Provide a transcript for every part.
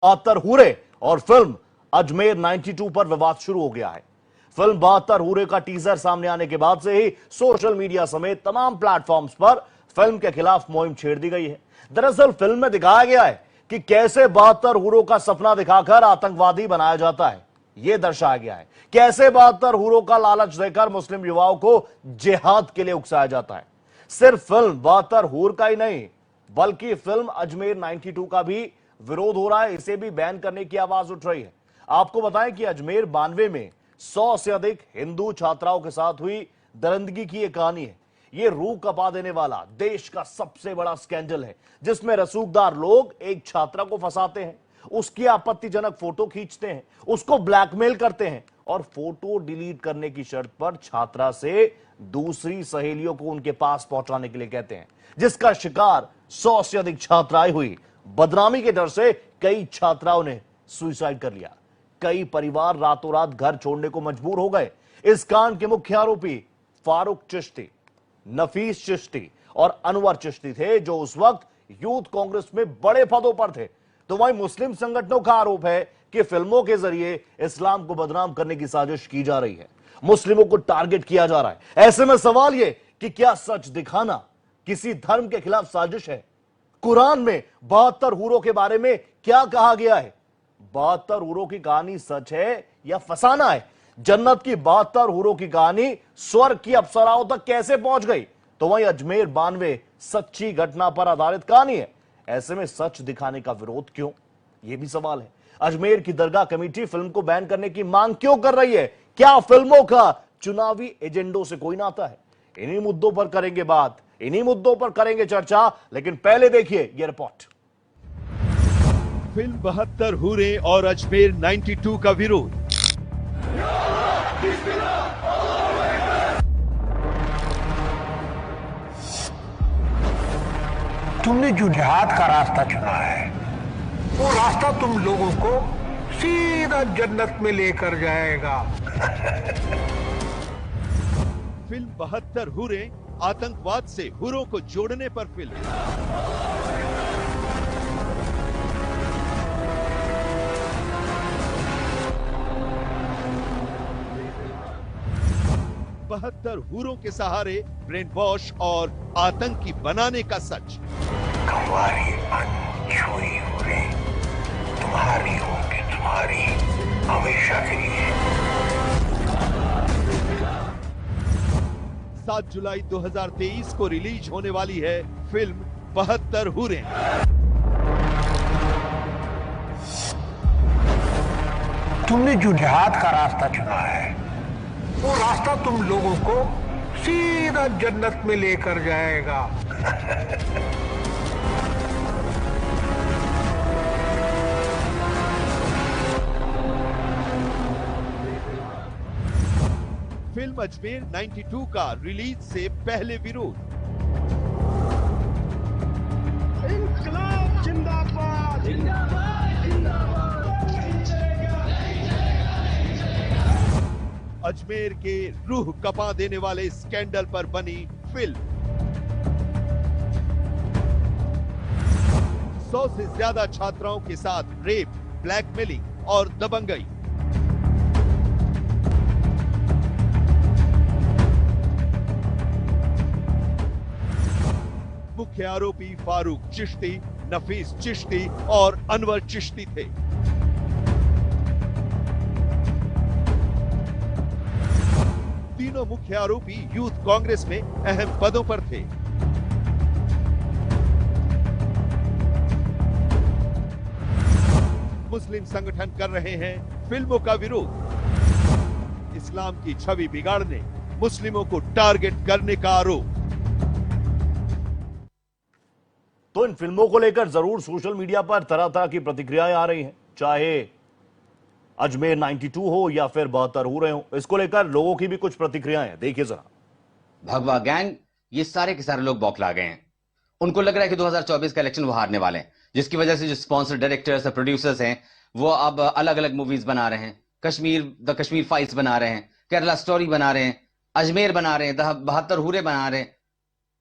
72 हूरे और फिल्म अजमेर 92 पर विवाद शुरू हो गया है। फिल्म 72 हूरे का टीजर सामने आने के बाद से ही सोशल मीडिया समेत तमाम प्लेटफॉर्म्स पर फिल्म के खिलाफ मुहिम छेड़ दी गई है। दरअसल फिल्म में दिखाया गया है कि कैसे 72 हूरों का सपना दिखाकर आतंकवादी बनाया जाता है। यह दर्शाया गया है कैसे 72 हूरों का लालच देकर मुस्लिम युवाओं को जिहाद के लिए उकसाया जाता है। सिर्फ फिल्म 72 हूर का ही नहीं बल्कि फिल्म अजमेर 92 का भी विरोध हो रहा है। इसे भी बैन करने की आवाज उठ रही है। आपको बताएं कि अजमेर 92 में 100 से अधिक हिंदू छात्राओं के साथ हुई दरिंदगी की यह कहानी है। यह रूह कपा देने वाला देश का सबसे बड़ा स्कैंडल है, जिसमें रसूखदार लोग एक छात्रा को फंसाते हैं, उसकी आपत्तिजनक फोटो खींचते हैं, उसको ब्लैकमेल करते हैं और फोटो डिलीट करने की शर्त पर छात्रा से दूसरी सहेलियों को उनके पास पहुंचाने के लिए कहते हैं, जिसका शिकार 100 से अधिक छात्राएं हुई। बदनामी के डर से कई छात्राओं ने सुसाइड कर लिया। कई परिवार रातों रात घर छोड़ने को मजबूर हो गए। इस कांड के मुख्य आरोपी फारूक चिश्ती, नफीस चिश्ती और अनवर चिश्ती थे, जो उस वक्त यूथ कांग्रेस में बड़े पदों पर थे। तो वहीं मुस्लिम संगठनों का आरोप है कि फिल्मों के जरिए इस्लाम को बदनाम करने की साजिश की जा रही है, मुस्लिमों को टारगेट किया जा रहा है। ऐसे में सवाल यह कि क्या सच दिखाना किसी धर्म के खिलाफ साजिश है? कुरान में 72 हूरों के बारे में क्या कहा गया है? 72 हूरों की कहानी सच है या फसाना है? जन्नत की 72 हूरों की कहानी स्वर्ग की अप्सराओं तक कैसे पहुंच गई? तो वहीं अजमेर 92 सच्ची घटना पर आधारित कहानी है। ऐसे में सच दिखाने का विरोध क्यों, यह भी सवाल है। अजमेर की दरगाह कमेटी फिल्म को बैन करने की मांग क्यों कर रही है? क्या फिल्मों का चुनावी एजेंडों से कोई नाता है? इन्हीं मुद्दों पर करेंगे बात, इन्हीं मुद्दों पर करेंगे चर्चा, लेकिन पहले देखिए यह रिपोर्ट। फिल्म 72 हूरे और अजमेर 92 का विरोध। तुमने जो जिहाद का रास्ता चुना है, वो रास्ता तुम लोगों को सीधा जन्नत में लेकर जाएगा। फिल्म 72 हूरे आतंकवाद से हुरों को जोड़ने पर फिल्म। बहत्तर हूरों के सहारे ब्रेन वॉश और आतंकी बनाने का सच। तुम्हारी अनछुई हुरे तुम्हारी होंगी, तुम्हारी हमेशा के लिए। 7 जुलाई 2023 को रिलीज होने वाली है फिल्म 72 हूरे। तुमने जो जिहाद का रास्ता चुना है, वो रास्ता तुम लोगों को सीधा जन्नत में लेकर जाएगा। फिल्म अजमेर 92 का रिलीज से पहले विरोध। इंकलाब जिंदाबाद, जिंदाबाद, जिंदाबाद। अजमेर के रूह कपा देने वाले स्कैंडल पर बनी फिल्म। 100 से ज्यादा छात्राओं के साथ रेप, ब्लैकमेलिंग और दबंगई। मुख्य आरोपी फारूक चिश्ती, नफीस चिश्ती और अनवर चिश्ती थे। तीनों मुख्य आरोपी यूथ कांग्रेस में अहम पदों पर थे। मुस्लिम संगठन कर रहे हैं फिल्मों का विरोध। इस्लाम की छवि बिगाड़ने, मुस्लिमों को टारगेट करने का आरोप। तो इन फिल्मों को लेकर जरूर सोशल मीडिया पर तरह तरह की प्रतिक्रियाएं आ रही हैं, चाहे अजमेर 92 हो या फिर 72 हो रहे हो। इसको लेकर लोगों की भी कुछ प्रतिक्रियाएं हैं, देखिए जरा। भगवा गैंग, ये सारे के सारे लोग बौखला गए हैं। उनको लग रहा है कि 2024 का इलेक्शन वो हारने वाले हैं, जिसकी वजह से जो स्पॉन्सर डायरेक्टर्स और प्रोड्यूसर्स हैं वो अब अलग अलग मूवीज बना रहे हैं। द कश्मीर फाइल्स बना रहे हैं, केरला स्टोरी बना रहे हैं, अजमेर बना रहे हैं, 72 हूरे बना रहे हैं।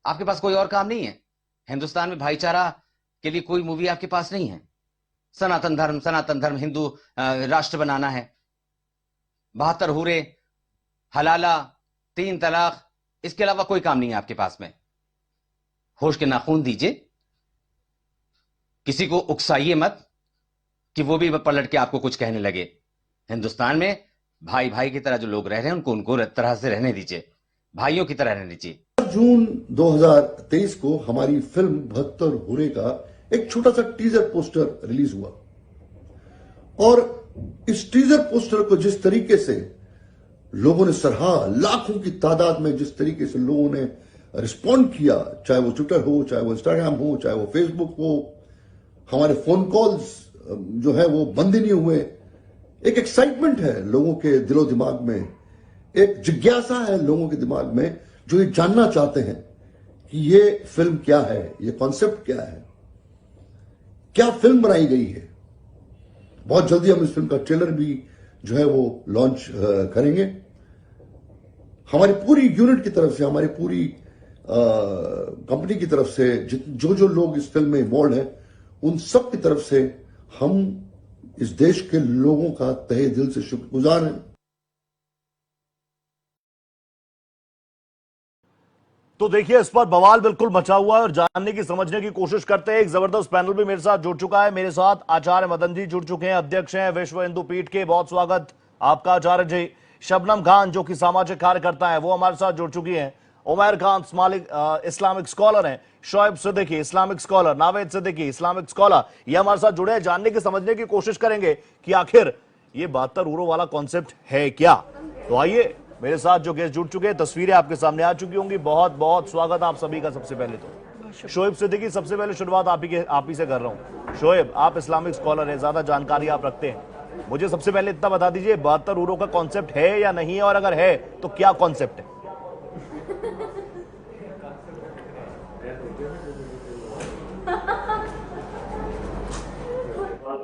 आपके पास कोई और काम नहीं है? हिंदुस्तान में भाईचारा के लिए कोई मूवी आपके पास नहीं है? सनातन धर्म हिंदू राष्ट्र बनाना है, 72 हूरे, हलाला, 3 तलाक, इसके अलावा कोई काम नहीं है आपके पास में। होश के नाखून दीजिए, किसी को उकसाइए मत कि वो भी पलट के आपको कुछ कहने लगे। हिंदुस्तान में भाई भाई की तरह जो लोग रह रहे हैं उनको तरह से रहने दीजिए, भाइयों की तरह रहने दीजिए। जून 2023 को हमारी फिल्म 72 हूरे का एक छोटा सा टीजर पोस्टर रिलीज हुआ और इस टीजर पोस्टर को जिस तरीके से लोगों ने सराहा, लाखों की तादाद में जिस तरीके से लोगों ने रिस्पॉन्ड किया, चाहे वो ट्विटर हो, चाहे वो इंस्टाग्राम हो, चाहे वो फेसबुक हो, हमारे फोन कॉल्स जो है वो बंद ही नहीं हुए। एक एक्साइटमेंट है लोगों के दिलो दिमाग में, एक जिज्ञासा है लोगों के दिमाग में जो ये जानना चाहते हैं कि ये फिल्म क्या है, ये कॉन्सेप्ट क्या है, क्या फिल्म बनाई गई है। बहुत जल्दी हम इस फिल्म का ट्रेलर भी जो है वो लॉन्च करेंगे। हमारी पूरी यूनिट की तरफ से, हमारी पूरी कंपनी की तरफ से जो लोग इस फिल्म में इन्वॉल्व हैं, उन सब की तरफ से हम इस देश के लोगों का तहे दिल से शुक्रगुजार हैं। तो देखिए, इस पर बवाल बिल्कुल मचा हुआ है और जानने की समझने की कोशिश करते हैं। एक जबरदस्त पैनल भी मेरे साथ जुड़ चुका है। मेरे साथ आचार्य मदन जी जुड़ चुके हैं, अध्यक्ष हैं विश्व हिंदू पीठ के। बहुत स्वागत आपका आचार्य जी। शबनम खान जो कि सामाजिक कार्यकर्ता है, वो हमारे साथ जुड़ चुकी हैं। उमैर खान इस्लामिक स्कॉलर हैं। Shoaib Siddiqui Islamic scholar, Naved Siddiqui Islamic scholar, ये हमारे साथ जुड़े हैं। जानने की समझने की कोशिश करेंगे कि आखिर ये 72 हूरों वाला कॉन्सेप्ट है क्या। तो आइए, मेरे साथ जो गेस्ट जुड़ चुके हैं, तस्वीरें आपके सामने आ चुकी होंगी। बहुत बहुत स्वागत आप सभी का। सबसे पहले तो शोएब सिद्दीकी, सबसे पहले शुरुआत आप ही से कर रहा हूं। शोएब, आप इस्लामिक स्कॉलर हैं, ज्यादा जानकारी आप रखते हैं, मुझे सबसे पहले इतना बता दीजिए 72 हूरों का कॉन्सेप्ट है या नहीं है, और अगर है तो क्या कॉन्सेप्ट है।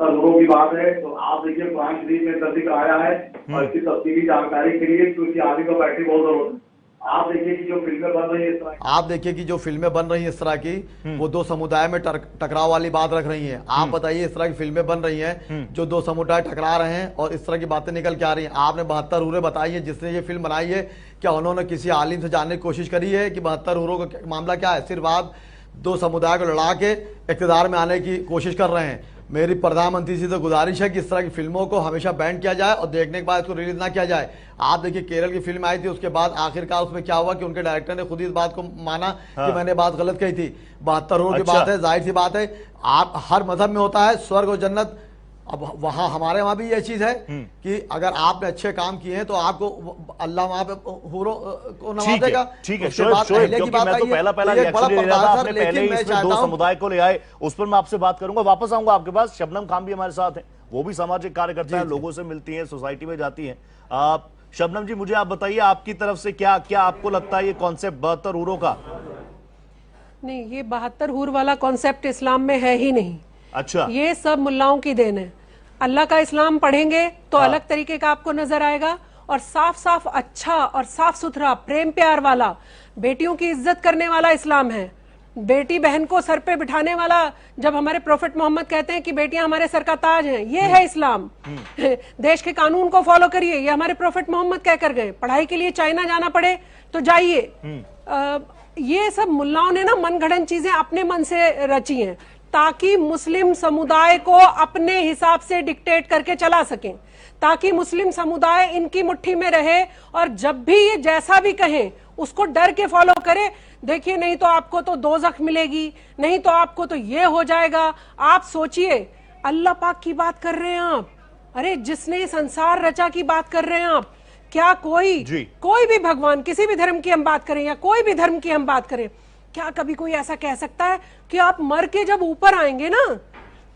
लोगों की बात है तो आप देखिए कुरान शरीफ में जिक्र आया है और इसकी तफसीली जानकारी के लिए क्योंकि आदमी को बैठने बहुत जरूरत है। आप देखिए कि जो फिल्में बन रही है इस तरह, आप देखिए कि जो फिल्में बन रही हैं इस तरह की, वो दो समुदाय में टकराव वाली बात रख रही हैं। आप बताइए, इस तरह की फिल्में बन रही हैं जो दो समुदाय टकरा रहे हैं और इस तरह की बातें निकल के आ रही हैं। आपने 72 हूरें बताई है, जिसने ये फिल्म बनाई है, क्या उन्होंने किसी आलिम से जानने की कोशिश करी है कि 72 हूरों का मामला क्या है? सिर्फ आप दो समुदाय को लड़ा के इक़्तिदार में आने की कोशिश कर रहे हैं। मेरी प्रधानमंत्री से तो गुजारिश है कि इस तरह की फिल्मों को हमेशा बैन किया जाए और देखने के बाद इसको रिलीज ना किया जाए। आप देखिए, केरल की फिल्म आई थी, उसके बाद आखिरकार उसमें क्या हुआ कि उनके डायरेक्टर ने खुद ही इस बात को माना कि मैंने बात गलत कही थी। 72 हूरों की बात है, जाहिर सी बात है, आप हर मजहब में होता है स्वर्ग और जन्नत। अब वहां हमारे वहां भी ये चीज है कि अगर आपने अच्छे काम किए हैं तो आपको अल्लाह वहां पे हूरों को नवाजेगा। ठीक है शोएब, क्योंकि मैं तो पहला रिएक्शन ले रहा था, आपने पहले ही इसमें दो समुदाय को ले आए, उस पर मैं आपसे बात करूंगा, वापस आऊंगा आपके पास। शबनम खान भी हमारे साथ हैं, वो भी सामाजिक कार्यकर्ता है, लोगों से मिलती हैं, सोसाइटी में जाती हैं। शबनम जी, मुझे आप बताइए, आपकी तरफ से क्या क्या आपको लगता है ये कॉन्सेप्ट 72 हूरों का? नहीं, ये 72 हूर वाला कॉन्सेप्ट इस्लाम में है ही नहीं। अच्छा, ये सब मुल्लाओं की देन है। अल्लाह का इस्लाम पढ़ेंगे तो अलग तरीके का आपको नजर आएगा, और साफ साफ अच्छा और साफ सुथरा प्रेम प्यार वाला, बेटियों की इज्जत करने वाला इस्लाम है। बेटी बहन को सर पे बिठाने वाला, जब हमारे प्रोफेट मोहम्मद कहते हैं कि बेटियां हमारे सर का ताज हैं, ये है इस्लाम। देश के कानून को फॉलो करिए, ये हमारे प्रोफेट मोहम्मद कहकर गए। पढ़ाई के लिए चाइना जाना पड़े तो जाइए। ये सब मुल्लाओं ने ना मनगढ़ंत चीजें अपने मन से रची हैं ताकि मुस्लिम समुदाय को अपने हिसाब से डिक्टेट करके चला सकें, ताकि मुस्लिम समुदाय इनकी मुट्ठी में रहे और जब भी ये जैसा भी कहें उसको डर के फॉलो करे। देखिए, नहीं तो आपको तो दोज़ख मिलेगी, नहीं तो आपको तो ये हो जाएगा। आप सोचिए, अल्लाह पाक की बात कर रहे हैं आप, अरे जिसने संसार रचा की बात कर रहे हैं आप। क्या कोई भी भगवान, किसी भी धर्म की हम बात करें या कोई भी धर्म की हम बात करें, क्या कभी कोई ऐसा कह सकता है कि आप मर के जब ऊपर आएंगे ना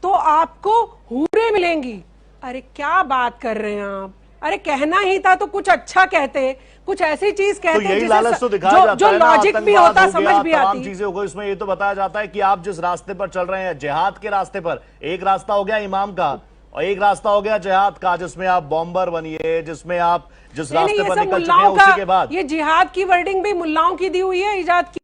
तो आपको हूरें मिलेंगी? अरे क्या बात कर रहे हैं आप? अरे कहना ही था तो कुछ अच्छा कहते, कुछ ऐसी चीज कहते तो यही लालच तो दिखाया जाता जो है ना, लॉजिक भी होता, समझ भी आती। चीजें हो गई, इसमें ये तो बताया जाता है कि आप जिस रास्ते पर चल रहे हैं, जिहाद के रास्ते पर, एक रास्ता हो गया इमाम का और एक रास्ता हो गया जिहाद का, जिसमें आप बॉम्बर बनिए, जिसमें आप जिस रास्ते पर निकल चुके हैं उसी के बाद। ये जिहाद की वर्डिंग भी मुल्लाओं की दी हुई है, इजाद की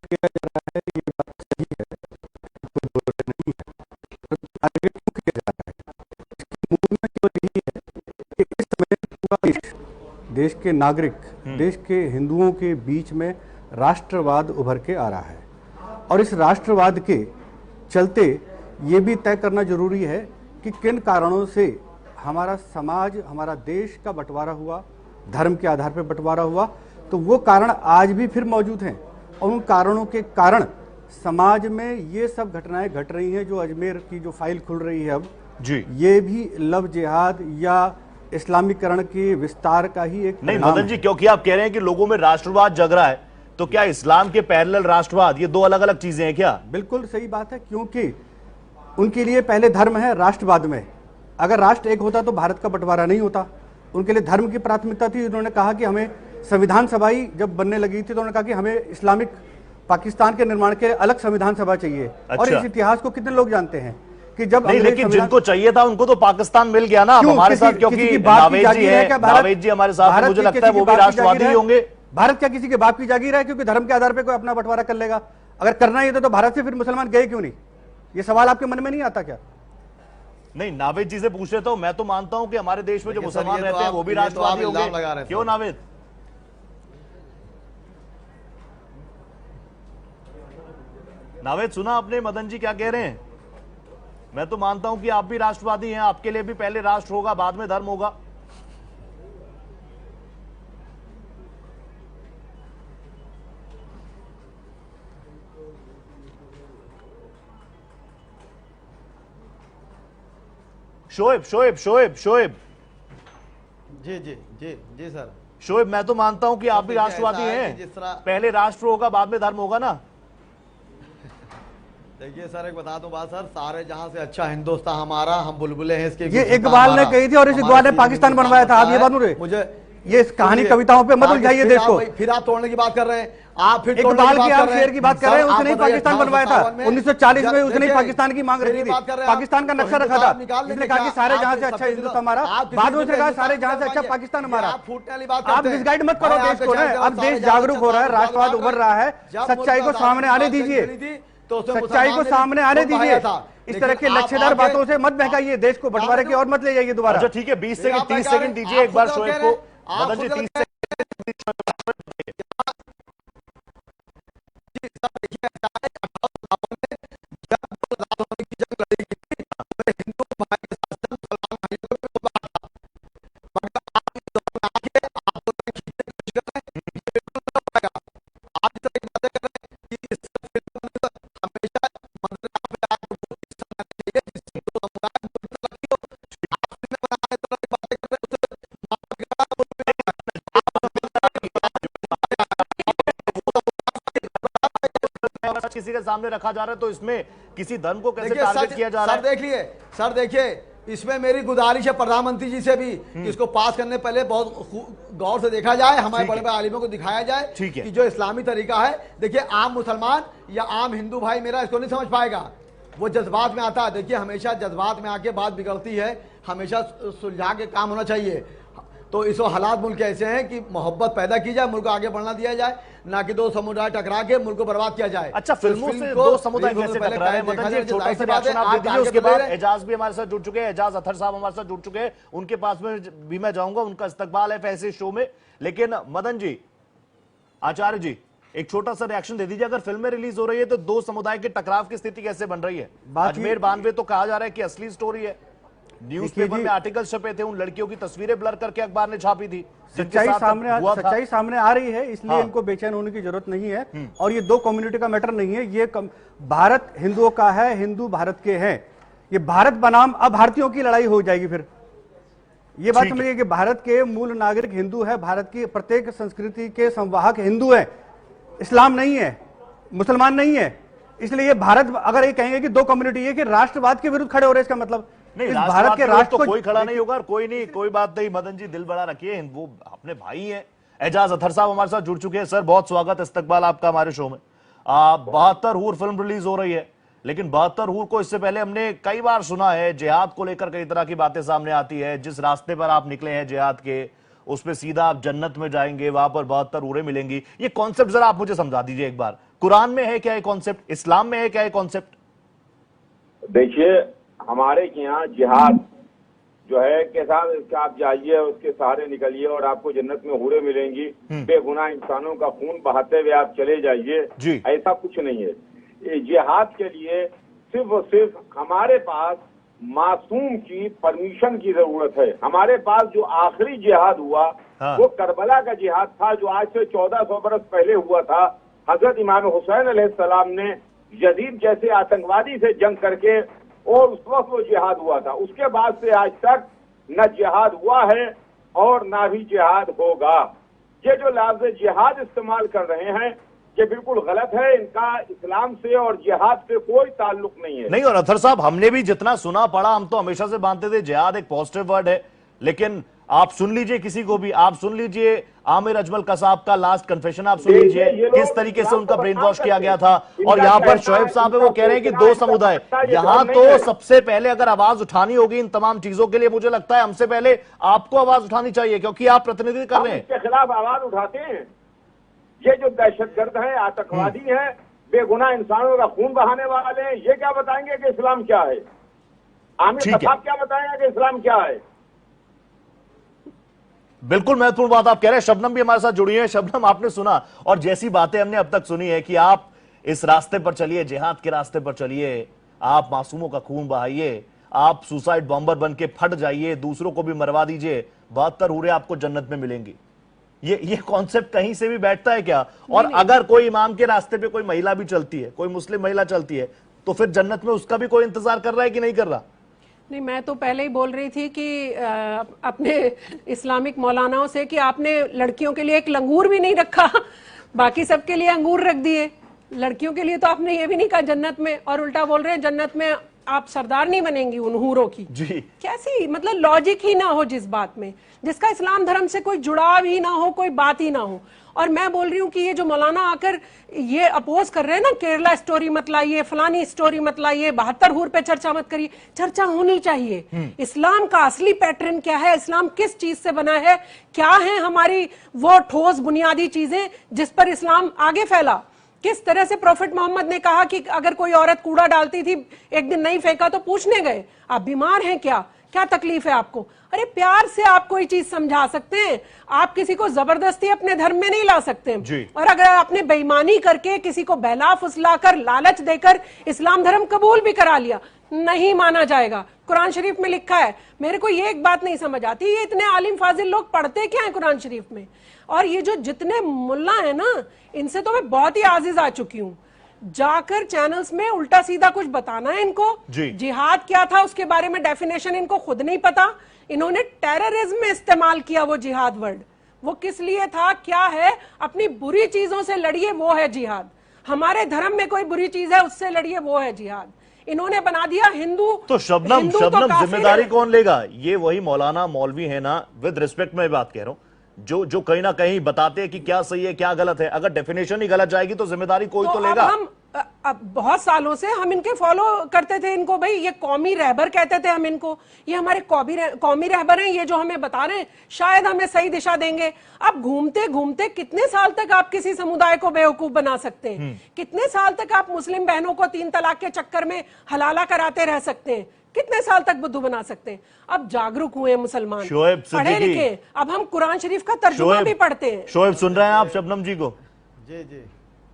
किया जा रहा है ये बात सही है, कोई दो राय नहीं है। तो टारगेट क्यों किया जा रहा है? इसकी मूल में केवल यही है कि इस समय पूरा देश के नागरिक, देश के हिंदुओं के बीच में राष्ट्रवाद उभर के आ रहा है, और इस राष्ट्रवाद के चलते ये भी तय करना जरूरी है कि किन कारणों से हमारा समाज, हमारा देश का बंटवारा हुआ, धर्म के आधार पर बंटवारा हुआ। तो वो कारण आज भी फिर मौजूद हैं, और उन कारणों के कारण समाज में ये सब घटनाएं घट रही हैं। जो अजमेर की जो फाइल खुल रही है अब जी, ये भी लव जिहाद या इस्लामीकरण के विस्तार का ही एक नहीं परिणाम मदन है। जी, क्योंकि आप कह रहे हैं कि लोगों में राष्ट्रवाद जग रहा है, तो क्या इस्लाम के पैरेलल राष्ट्रवाद ये दो अलग अलग चीजें हैं क्या? बिल्कुल सही बात है, क्योंकि उनके लिए पहले धर्म है, राष्ट्रवाद में। अगर राष्ट्र एक होता तो भारत का बंटवारा नहीं होता। उनके लिए धर्म की प्राथमिकता थी। उन्होंने कहा कि हमें संविधान सभा ही जब बनने लगी थी तो उन्होंने कहा कि हमें इस्लामिक पाकिस्तान के निर्माण के लिए अलग संविधान सभा चाहिए। और इस इतिहास को कितने लोग जानते हैं कि जब नहीं, लेकिन जिनको चाहिए था उनको तो पाकिस्तान मिल गया ना हमारे साथ, क्योंकि नावेद जी है, नावेद जी हमारे साथ, मुझे लगता है वो भी राष्ट्रवादी ही होंगे। भारत क्या किसी के बाप की जागीर है क्योंकि धर्म के आधार पर कोई अपना बंटवारा कर लेगा? अगर करना ही था तो भारत से फिर मुसलमान गए क्यों नहीं? ये सवाल आपके मन में नहीं आता क्या? नहीं, नावेद जी से पूछ रहे तो मैं तो मानता हूं कि हमारे देश में जो मुसलमान रहते हैं वो भी राष्ट्रवादी होंगे। क्यों नावेद? नावेद सुना आपने मदन जी क्या कह रहे हैं? मैं तो मानता हूं कि आप भी राष्ट्रवादी हैं, आपके लिए भी पहले राष्ट्र होगा बाद में धर्म होगा। शोएब शोएब शोएब शोएब जी जी जी जी सर। शोएब, मैं तो मानता हूं कि आप भी राष्ट्रवादी हैं, पहले राष्ट्र होगा बाद में धर्म होगा ना? देखिए सर, एक बता दूं बात सर, सारे जहां से अच्छा हिंदुस्तान हमारा, हम बुलबुलें हैं इसके। ये इकबाल ने कही थी और इस इकबाल ने पाकिस्तान बनवाया था। आप ये बात मुझे ये कहानी कविताओं पे मत उलझाइए देश को। फिर आप तोड़ने की बात कर रहे हैं, आप फिर इकबाल की आप शेर की बात कर रहे हैं। उसने ही पाकिस्तान बनवाया था 1940 में, उसने ही पाकिस्तान की मांग रखी थी, पाकिस्तान का नक्शा रखा था। उसने कहा कि सारे जहां से अच्छा हिंदुस्तान हमारा, बाद में उसने कहा सारे जहां से अच्छा पाकिस्तान हमारा। आप मिसगाइड मत करो देश को ना। अब देश जागरूक हो रहा है, राष्ट्रवाद उभर रहा है, सच्चाई को सामने आने दीजिए, सच्चाई को सामने आने दीजिए। इस तरह के लक्ष्यदार बातों से मत बहकाइए देश को, बंटवारे की और मत ले जाइए दोबारा। अच्छा ठीक है, 20 सेकंड 30 सेकंड दीजिए एक बार शोएब को। मदन जी 30 सेकंड। किसी के सामने रखा जा रहा है तो इसमें किसी धर्म को कैसे टारगेट किया जा रहा है? सर देखिए, इसमें मेरी गुजारिश है प्रधानमंत्री जी से भी, इसको पास करने पहले बहुत गौर से देखा जाए, हमारे बड़े बड़े आलिमों को दिखाया जाए कि जो इस्लामी तरीका है। देखिए, आम मुसलमान या आम हिंदू भाई मेरा इसको नहीं समझ पाएगा, वो जज्बात में आता है। देखिए, हमेशा जज्बात में आके बात बिगड़ती है, हमेशा सुलझा के काम होना चाहिए। तो इस हालात मुल्क ऐसे हैं कि मोहब्बत पैदा की जाए, मुल्क को आगे बढ़ना दिया जाए, ना कि दो समुदाय टकरा के मुल्क को बर्बाद किया जाए। अच्छा, फिल्मों से दो समुदाय कैसे टकरा रहे हैं? मदन जी, छोटा सा रिएक्शन आप दे दीजिए, उसके बाद एजाज भी हमारे साथ जुड़ चुके हैं, एजाज अथर साहब हमारे साथ जुड़ चुके हैं, उनके पास में भी मैं जाऊंगा, उनका इस्तकबाल है ऐसे शो में। लेकिन मदन जी, आचार्य जी, एक छोटा सा रिएक्शन दे दीजिए। अगर फिल्में रिलीज हो रही है तो दो समुदाय के टकराव की स्थिति कैसे बन रही है? अजमेर 92 तो कहा जा रहा है कि असली स्टोरी है, न्यूज़पेपर में आर्टिकल छपे थे, उन लड़कियों की तस्वीरें ब्लर करके अखबार ने छापी थी। सच्चाई सामने आ रही है, इसलिए इनको बेचैन होने की जरूरत नहीं है। और ये दो कम्युनिटी का मैटर नहीं है, ये भारत हिंदुओं का है, हिंदू भारत के हैं। ये भारत बनाम अब भारतीयों की लड़ाई हो जाएगी। फिर ये बात समझिए कि भारत के मूल नागरिक हिंदू है, भारत की प्रत्येक संस्कृति के संवाहक हिंदू है, इस्लाम नहीं है, मुसलमान नहीं है। इसलिए भारत अगर ये कहेंगे कि दो कम्युनिटी है कि राष्ट्रवाद के विरुद्ध खड़े हो रहे हैं, इसका मतलब नहीं, भारत के राष्ट्र तो कोई खड़ा नहीं होगा। कोई नहीं, कोई बात नहीं मदन जी, दिल बड़ा रखिए, वो अपने भाई हैं। एजाज अथर साहब हमारे साथ जुड़ चुके हैं। सर, बहुत स्वागत, इस्तकबाल आपका हमारे शो में। 72 हूर फिल्म रिलीज हो रही है, लेकिन 72 हूर को इससे पहले हमने कई बार सुना है, जिहाद को लेकर कई तरह की बातें सामने आती है। जिस रास्ते पर आप निकले हैं जिहाद के, उस पे सीधा आप जन्नत में जाएंगे, वहां पर 72 हूरें मिलेंगी। ये कॉन्सेप्ट जरा आप मुझे समझा दीजिए एक बार, कुरान में है क्या ये कॉन्सेप्ट, इस्लाम में है क्या ये कॉन्सेप्ट? देखिए, हमारे यहाँ जिहाद जो है के साथ इसका आप जाइए, उसके सहारे निकलिए और आपको जन्नत में हूरें मिलेंगी, बेगुनाह इंसानों का खून बहाते हुए आप चले जाइए, ऐसा कुछ नहीं है। जिहाद के लिए सिर्फ और सिर्फ हमारे पास मासूम की परमिशन की जरूरत है। हमारे पास जो आखिरी जिहाद हुआ वो करबला का जिहाद था, जो आज से 1400 बरस पहले हुआ था। हजरत इमाम हुसैन अलैहिस्सलाम ने यजीद जैसे आतंकवादी से जंग करके, और उस वक्त वो जिहाद हुआ था। उसके बाद से आज तक न जिहाद हुआ है और ना भी जिहाद होगा। ये जो लफ्ज़ जिहाद इस्तेमाल कर रहे हैं ये बिल्कुल गलत है। इनका इस्लाम से और जिहाद से कोई ताल्लुक नहीं है। नहीं, और अथर साहब हमने भी जितना सुना पढ़ा, हम तो हमेशा से मानते थे जिहाद एक पॉजिटिव वर्ड है, लेकिन आप सुन लीजिए किसी को भी, आप सुन लीजिए आमिर अजमल कसाब का लास्ट कन्फेशन, आप सुन लीजिए किस तरीके से उनका ब्रेन वॉश किया गया था। और यहाँ पर शोएब साहब है, वो कह रहे हैं कि दो समुदाय, यहाँ तो सबसे पहले अगर आवाज उठानी होगी इन तमाम चीजों के लिए, मुझे लगता है हमसे पहले आपको आवाज उठानी चाहिए, क्योंकि आप प्रतिनिधित्व कर रहे हैं। इसके खिलाफ आवाज उठाते हैं। ये जो दहशतगर्द है, आतंकवादी है, बेगुनाह इंसानों का खून बहाने वाले हैं, ये क्या बताएंगे कि इस्लाम क्या है? आमिर कसाब क्या बताएंगे कि इस्लाम क्या है? बिल्कुल महत्वपूर्ण बात आप कह रहे हैं। शबनम भी हमारे साथ जुड़ी है। शबनम, आपने सुना, और जैसी बातें हमने अब तक सुनी है कि आप इस रास्ते पर चलिए, जिहाद के रास्ते पर चलिए, आप मासूमों का खून बहाइए, आप सुसाइड बॉम्बर बन के फट जाइए, दूसरों को भी मरवा दीजिए, 72 हूरें आपको जन्नत में मिलेंगी। ये कॉन्सेप्ट कहीं से भी बैठता है क्या? और अगर कोई इमाम के रास्ते पे कोई महिला भी चलती है, कोई मुस्लिम महिला चलती है, तो फिर जन्नत में उसका भी कोई इंतजार कर रहा है कि नहीं कर रहा? नहीं, मैं तो पहले ही बोल रही थी कि अपने इस्लामिक मौलानाओं से कि आपने लड़कियों के लिए एक लंगूर भी नहीं रखा, बाकी सबके लिए अंगूर रख दिए, लड़कियों के लिए तो आपने ये भी नहीं कहा जन्नत में, और उल्टा बोल रहे हैं जन्नत में आप सरदार नहीं बनेंगी उन हूरों की। जी, कैसी, मतलब लॉजिक ही ना हो जिस बात में, जिसका इस्लाम धर्म से कोई जुड़ाव ही ना हो, कोई बात ही ना हो। और मैं बोल रही हूँ कि ये जो मौलाना आकर ये अपोज कर रहे हैं ना, केरला स्टोरी मत लाइए, फलानी स्टोरी मत लाइए, 72 हूर पे चर्चा मत करिए, चर्चा होनी चाहिए। इस्लाम का असली पैटर्न क्या है, इस्लाम किस चीज से बना है, क्या है हमारी वो ठोस बुनियादी चीजें जिस पर इस्लाम आगे फैला। किस तरह से प्रॉफिट मोहम्मद ने कहा कि अगर कोई औरत कूड़ा डालती थी, एक दिन नहीं फेंका तो पूछने गए, आप बीमार हैं क्या, क्या तकलीफ है आपको? अरे प्यार से आप कोई चीज समझा सकते हैं, आप किसी को जबरदस्ती अपने धर्म में नहीं ला सकते। और अगर आपने बेईमानी करके किसी को बहला फुसलाकर लालच देकर इस्लाम धर्म कबूल भी करा लिया, नहीं माना जाएगा। कुरान शरीफ में लिखा है। मेरे को ये एक बात नहीं समझ आती, ये इतने आलिम फाजिल लोग पढ़ते क्या है कुरान शरीफ में? और ये जो जितने मुल्ला है ना, इनसे तो मैं बहुत ही आजिज आ चुकी हूँ। जाकर चैनल्स में उल्टा सीधा कुछ बताना है इनको। जिहाद क्या था उसके बारे में डेफिनेशन इनको खुद नहीं पता। इन्होंने टेररिज्म में इस्तेमाल किया वो जिहाद वर्ड। वो किस लिए था, क्या है? अपनी बुरी चीजों से लड़िए, वो है जिहाद। हमारे धर्म में कोई बुरी चीज है, उससे लड़िए, वो है जिहाद। इन्होंने बना दिया हिंदू। तो शबनम जिम्मेदारी कौन लेगा? ये वही मौलाना मौलवी है ना, विद रिस्पेक्ट मैं बात कह रहा हूं, जो कहीं ना कहीं बताते हैं कि क्या सही है क्या गलत है। अगर डेफिनेशन ही गलत जाएगी तो जिम्मेदारी कोई तो लेगा। हम अब बहुत सालों से हम इनके फॉलो करते थे इनको, भाई ये कौमी रहबर कहते थे हम इनको, ये हमारे कौमी रहबर हैं, ये जो हमें बता रहे हैं शायद हमें सही दिशा देंगे। अब घूमते घूमते कितने साल तक आप किसी समुदाय को बेवकूफ बना सकते हैं? कितने साल तक आप मुस्लिम बहनों को 3 तलाक के चक्कर में हलाला कराते रह सकते हैं? कितने साल तक बुद्धू बना सकते हैं? अब जागरूक हुए मुसलमान, पढ़े लिखे, अब हम कुरान शरीफ का तर्जुमा भी पढ़ते हैं। शोएब सुन रहे हैं आप शबनम जी को? जी जी,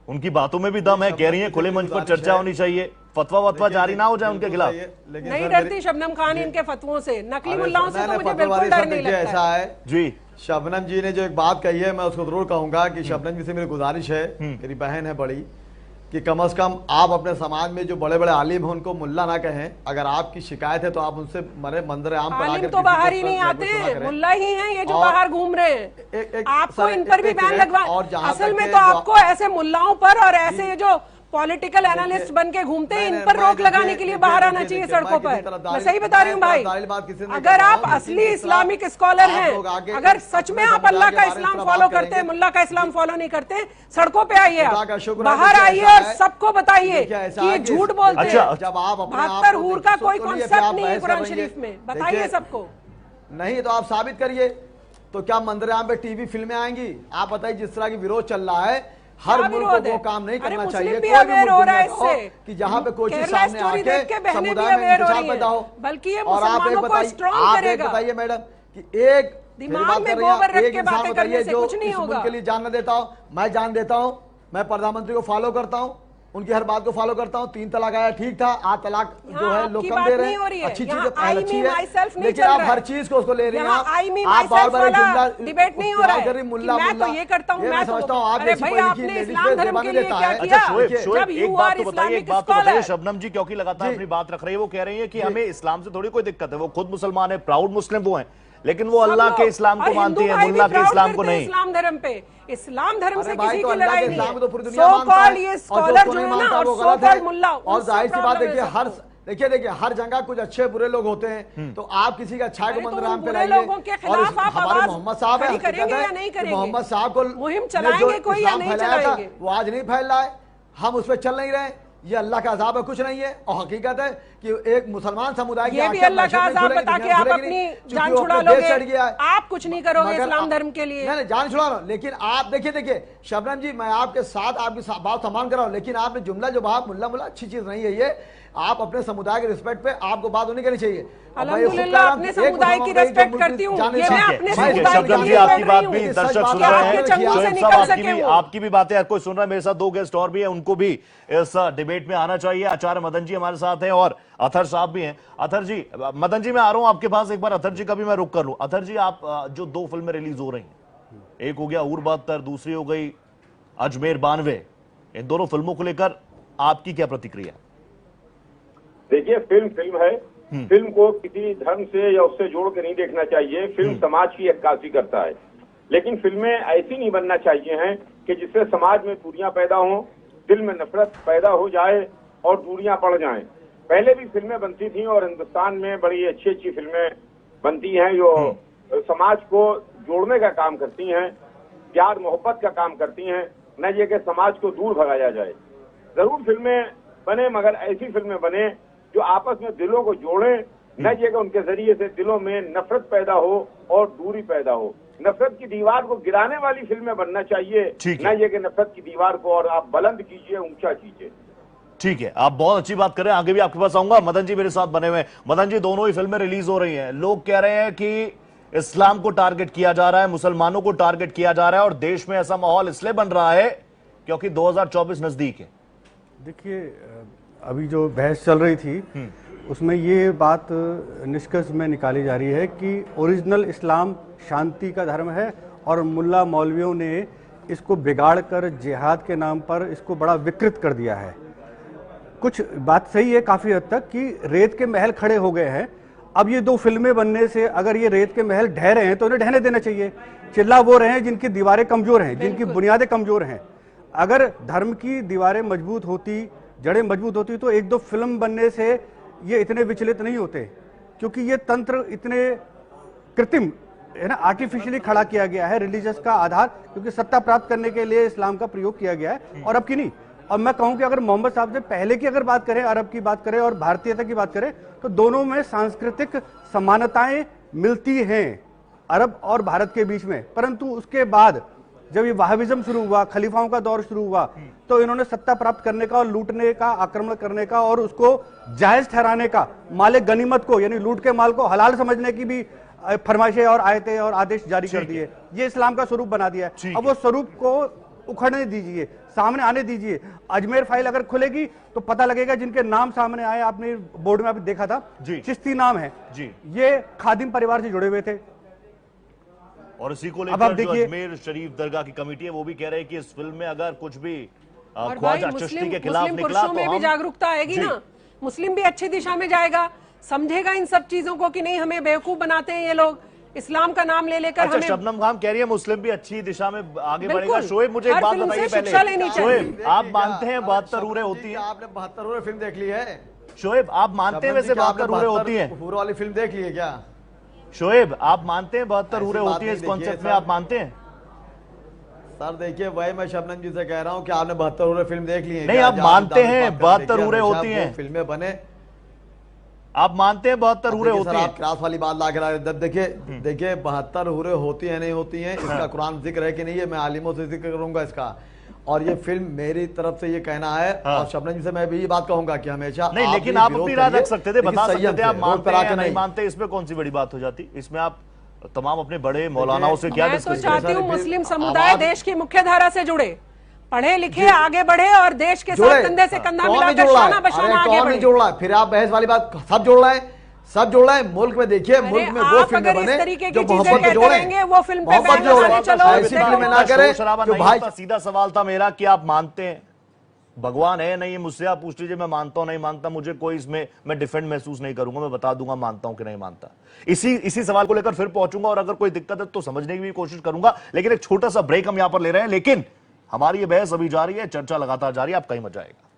उनकी बातों में भी दम है, कह रही है खुले मंच पर चर्चा होनी चाहिए, फतवा वतवा जारी ना हो जाए उनके खिलाफ। नहीं डरती शबनम खान इनके फतवों से, नकली मुल्लाओं से तो मुझे बिल्कुल डर नहीं लगता। ऐसा है जी, शबनम जी ने जो एक बात कही है मैं उसको जरूर कहूंगा कि शबनम जी से मेरी गुजारिश है, मेरी बहन है बड़ी, कि कम से कम आप अपने समाज में जो बड़े बड़े आलिम हैं उनको मुल्ला ना कहें। अगर आपकी शिकायत है तो आप उनसे मंजर आम पर आकर, तो बाहर ही नहीं आते, मुल्ला ही हैं ये जो बाहर घूम रहे हैं। आपको इन पर भी बैन लगवा, असल में तो आपको ऐसे मुल्लाओं पर और ऐसे ये जो पॉलिटिकल एनालिस्ट बन के घूमते हैं, इन पर रोक लगाने के लिए बाहर आना चाहिए सड़कों पर। मैं सही बता रही हूँ भाई, अगर आप असली इस्लामिक स्कॉलर हैं, अगर सच में आप अल्लाह का इस्लाम फॉलो करते हैं, मुल्ला का इस्लाम फॉलो नहीं करते, सड़कों पे आइए, बाहर आइए और सबको बताइए कि ये झूठ बोलते हैं। 72 हूर का कोई कॉन्सेप्ट नहीं है कुरान शरीफ में, बताइए सबको। नहीं तो आप साबित करिए, तो क्या मंदिराम पे टीवी फिल्में आएंगी? आप बताइए, जिस तरह की विरोध चल रहा है, हर मुल्क को वो काम नहीं करना चाहिए। कोई भी मुल्क हो रहा है इससे कि जहां पे कोई चीज सामने आके समुदाय में इंतजार पैदा हो, बल्कि ये और आप एक बताइए मैडम कि एक दिमाग में गोबर रख के बातें करने से कुछ नहीं होगा। के लिए जान देता हूँ, मैं जान देता हूँ, मैं प्रधानमंत्री को फॉलो करता हूँ, उनकी हर बात को फॉलो करता हूँ। 3 तलाक आया, ठीक था। 8 तलाक जो है लोग कम दे रहे हैं, अच्छी चीज अच्छी है, लेकिन आप हर चीज को उसको ले रहे हैं। आप बार-बार जुमला डिबेट नहीं हो रहा है मुल्ला मैं तो ये करता हूँ, मैं समझता हूँ। आप अरे भाई आपने इस्लाम धर्म के लिए क्या किया? शोएब एक बात तो बताइए, एक बात तो बताइए, शबनम जी क्योंकि लगातार अपनी बात रख रही है, वो कह रही है कि हमें इस्लाम से थोड़ी कोई दिक्कत है, वो खुद मुसलमान है, प्राउड मुस्लिम वो हैं, लेकिन वो अल्लाह के इस्लाम को मानती है, मुल्ला के इस्लाम को नहीं। इस्लाम धर्म पे, इस्लाम धर्म से किसी तो की लड़ाई नहीं है। तो पूरी दुनिया मानता है, ये स्कॉलर जो है ना, और सो कॉल्ड मुल्ला, और जाहिर सी बात देखिए देखिए हर जगह कुछ अच्छे बुरे लोग होते हैं, तो आप किसी का अच्छाई को मंदिराम पे लाइए। लोगों के खिलाफ आप हमारे मोहम्मद साहब है, करेंगे या नहीं करेंगे? मोहम्मद साहब को मुहिम चलाएंगे कोई या नहीं चलाएंगे? वो आज नहीं फैल रहा है, हम उस पर चल नहीं रहे। ये अल्लाह का अज़ाब है, कुछ नहीं है। और हकीकत है कि एक मुसलमान समुदाय ये भी अल्लाह का अज़ाब बता के आप अपनी जान छुड़ा लोगे। आप कुछ नहीं करोगे इस्लाम धर्म के लिए। नहीं जान छुड़ा लो, लेकिन आप देखिए शबनम जी, मैं आपके साथ आपकी बात सम्मान कर रहा हूँ, लेकिन आपने जुमला जो बात मुल्ला मुल्ला अच्छी चीज नहीं है ये। आप अपने समुदाय के रिस्पेक्ट पे आपको बात नहीं करनी चाहिए। अल्हम्दुलिल्लाह अपने समुदाय की रिस्पेक्ट करती हूँ। ये मैं अपने समुदाय शबनम जी आपकी बात भी दर्शक सुन रहे हैं, शोएब साहब आपकी भी बातें हर कोई सुन रहा है। मेरे साथ 2 गेस्ट और भी हैं, उनको भी इस डिबेट में आना चाहिए। आचार्य मदन जी हमारे साथ हैं और अथर साहब भी हैं। अथर जी, मदन जी मैं आ रहा हूं आपके पास, एक बार अथर जी का भी मैं रुक कर लूं। अथर जी, आप जो 2 फिल्में रिलीज हो रही हैं, एक हो गया उर 72, दूसरी हो गई अजमेर 92, इन दोनों फिल्मों को लेकर आपकी क्या प्रतिक्रिया? देखिए, फिल्म है, फिल्म को किसी धर्म से या उससे जोड़ के नहीं देखना चाहिए। फिल्म समाज की अक्कासी करता है, लेकिन फिल्में ऐसी नहीं बनना चाहिए हैं कि जिससे समाज में दूरियां पैदा हों, दिल में नफरत पैदा हो जाए और दूरियां बढ़ जाएं। पहले भी फिल्में बनती थी और हिंदुस्तान में बड़ी अच्छी अच्छी फिल्में बनती हैं जो समाज को जोड़ने का काम करती हैं, प्यार मोहब्बत का काम करती हैं, न ये कि समाज को दूर भगाया जाए। जरूर फिल्में बने, मगर ऐसी फिल्में बने जो आपस में दिलों को जोड़ें, न ये कि उनके जरिए से दिलों में नफरत पैदा हो और दूरी पैदा हो। नफरत की दीवार को गिराने वाली फिल्में बनना चाहिए, न ये कि नफरत की दीवार को और आप बुलंद कीजिए, ऊंचा कीजिए। ठीक है, आप बहुत अच्छी बात कर रहे हैं, आगे भी आपके पास आऊंगा। मदन जी मेरे साथ बने हुए हैं। मदन जी, दोनों ही फिल्में रिलीज हो रही हैं, लोग कह रहे हैं कि इस्लाम को टारगेट किया जा रहा है, मुसलमानों को टारगेट किया जा रहा है, और देश में ऐसा माहौल इसलिए बन रहा है क्योंकि 2024 नजदीक है। देखिए, अभी जो बहस चल रही थी उसमें ये बात निष्कर्ष में निकाली जा रही है कि ओरिजिनल इस्लाम शांति का धर्म है और मुल्ला मौलवियों ने इसको बिगाड़ कर जिहाद के नाम पर इसको बड़ा विकृत कर दिया है। कुछ बात सही है काफ़ी हद तक कि रेत के महल खड़े हो गए हैं। अब ये 2 फिल्में बनने से अगर ये रेत के महल ढह रहे हैं तो उन्हें ढहने देना चाहिए। चिल्ला वो रहे हैं जिनकी दीवारें कमज़ोर हैं, जिनकी बुनियादें कमज़ोर हैं। अगर धर्म की दीवारें मजबूत होती, जड़ें मजबूत होती, तो 1-2 फिल्म बनने से ये इतने विचलित नहीं होते, क्योंकि ये तंत्र इतने कृत्रिम है ना, आर्टिफिशियली खड़ा किया गया है रिलीजियस का आधार, क्योंकि सत्ता प्राप्त करने के लिए इस्लाम का प्रयोग किया गया है और अब की नहीं। और मैं कहूं कि अगर मोहम्मद साहब से पहले की अगर बात करें, अरब की बात करें और भारतीयता की बात करें, तो दोनों में सांस्कृतिक समानताएं मिलती हैं अरब और भारत के बीच में। परंतु उसके बाद जब ये वहाबिज्म शुरू हुआ, खलीफाओं का दौर शुरू हुआ, तो इन्होंने सत्ता प्राप्त करने का और लूटने का, आक्रमण करने का और उसको जायज ठहराने का, माले गनीमत को यानी लूट के माल को हलाल समझने की भी फरमाइशें और आयतें और आदेश जारी कर दिए। ये इस्लाम का स्वरूप बना दिया है। अब वो स्वरूप को उखड़ने दीजिए, सामने आने दीजिए। अजमेर फाइल अगर खुलेगी तो पता लगेगा जिनके नाम सामने आए, आपने बोर्ड में अभी देखा था, चिश्ती नाम है जी, ये खादिम परिवार से जुड़े हुए थे। और इसी को लेकर जो अजमेर शरीफ दरगाह की कमेटी है वो भी कह रहे हैं कि इस फिल्म में अगर कुछ भी ख्वाजा चिश्ती के खिलाफ निकला तो में भी जागरूकता आएगी ना, मुस्लिम भी अच्छी दिशा में जाएगा, समझेगा इन सब चीजों को कि नहीं हमें बेवकूफ बनाते हैं ये लोग, इस्लाम का नाम ले लेकर। अच्छा, शबनम खान कह रही है मुस्लिम भी अच्छी दिशा में आगे बढ़ेगा। शोएब, मुझे एक बात बताइए पहले, शोएब आप मानते हैं 72 उरे होती है? आपने 72 उरे फिल्म देख ली है? शोएब आप मानते हैं वैसे 72 उरे होती है? पूरा वाली फिल्म देख ली है क्या? शोएब आप मानते हैं 72 उरे होती है? इस कॉन्सेप्ट में आप मानते हैं? सर देखिए, वही मैं शबनम जी से कह रहा हूँ कि आपने 72 उरे फिल्म देख ली है? नहीं, आप मानते हैं 72 उरे होती हैं? फिल्में बने आप मानते हैं 72 हूरें होती हैं? आप क्रास वाली बात ला के देखिए 72 हूरें होती है नहीं होती हैं, इसका कुरान जिक्र है कि नहीं है, मैं आलिमों से जिक्र करूंगा इसका। और ये फिल्म मेरी तरफ से ये कहना है, और शबनम जी से मैं भी ये बात कहूंगा कि हमेशा नहीं, लेकिन आप अपनी राय रख सकते थे, बता सकते थे आप मानते हैं या नहीं मानते, इसमें कौन सी बड़ी बात हो जाती? इसमें आप तमाम अपने बड़े मौलानाओं से क्या डिस्कस मैं तो चाहती हूँ मुस्लिम समुदाय देश की मुख्य धारा से जुड़े, पढ़े लिखे, आगे बढ़े और देश के साथ कंधे से कंधा मिलाकर शाना बशाना आगे बढ़े। जोड़ रहा है, फिर आप बहस वाली बात सब जोड़ रहा है, सब जोड़ रहा है। मुल्क में देखिए, मुल्क में वो फिल्में बने जो मोहब्बत पे जोड़े, वो फिल्म पे मोहब्बत जोड़े, ऐसी फिल्में ना करें जो भाई। सीधा सवाल था मेरा कि आप मानते हैं भगवान है नहीं, मुझसे आप पूछ लीजिए, मैं मानता हूं नहीं मानता, मुझे कोई इसमें मैं डिफेंड महसूस नहीं करूंगा, मैं बता दूंगा मानता हूं कि नहीं मानता। इसी सवाल को लेकर फिर पहुंचूंगा, और अगर कोई दिक्कत है तो समझने की भी कोशिश करूंगा। लेकिन एक छोटा सा ब्रेक हम यहां पर ले रहे हैं, लेकिन हमारी ये बहस अभी जारी है, चर्चा लगातार जारी है, आप कहीं मत जाएगा।